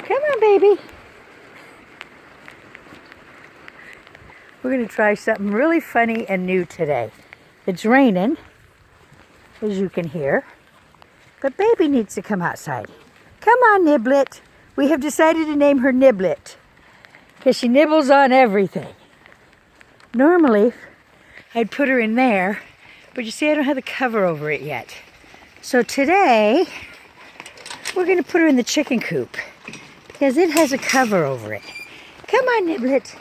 Come on, baby. We're going to try something really funny and new today. It's raining, as you can hear, but baby needs to come outside. Come on, Niblet. We have decided to name her Niblet because she nibbles on everything. Normally, I'd put her in there, but you see, I don't have the cover over it yet. So today, we're going to put her in the chicken coop because it has a cover over it. Come on, Niblet.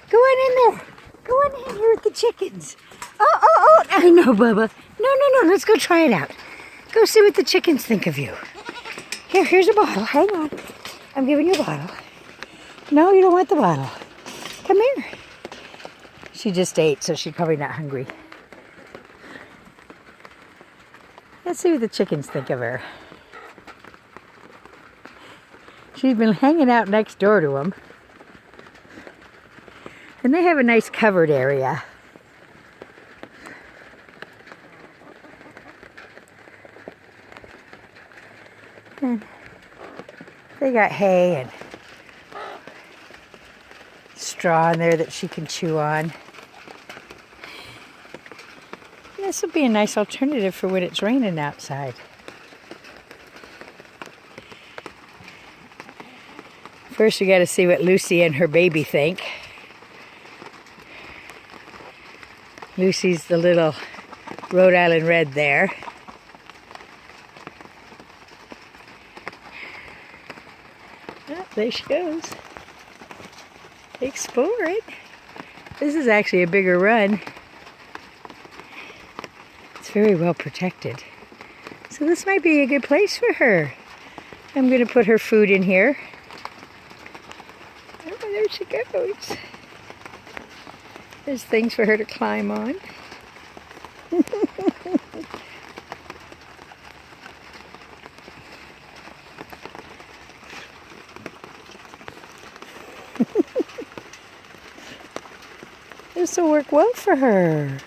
Go on in there. Go on in here with the chickens. Oh, I know, Bubba. No, let's go try it out. Go see what the chickens think of you. Here's a bottle. Hang on. I'm giving you a bottle. No, you don't want the bottle. Come here. She just ate, so she's probably not hungry. Let's see what the chickens think of her. She's been hanging out next door to them. And they have a nice covered area. And they got hay and straw in there that she can chew on. This will be a nice alternative for when it's raining outside. First, we got to see what Lucy and her baby think. Lucy's the little Rhode Island Red there. Oh, there she goes. Exploring. This is actually a bigger run. It's very well protected. So this might be a good place for her. I'm going to put her food in here. Oh, there she goes. There's things for her to climb on. This will work well for her.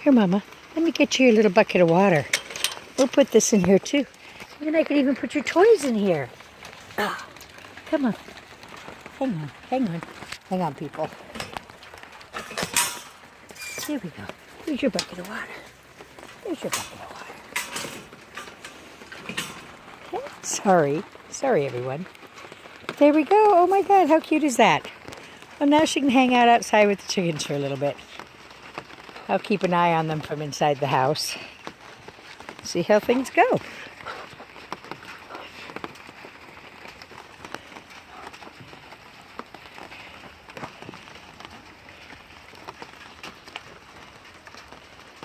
Here, Mama, let me get you a little bucket of water. We'll put this in here too. And then I can even put your toys in here. Oh, come on. Hang on, people. Here we go. Here's your bucket of water. Here's your bucket of water. Okay. Sorry, everyone. There we go. Oh my God, how cute is that? Well, now she can hang out outside with the chickens for a little bit. I'll keep an eye on them from inside the house. See how things go.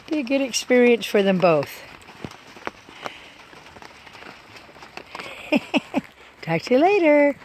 Be a good experience for them both. Talk to you later.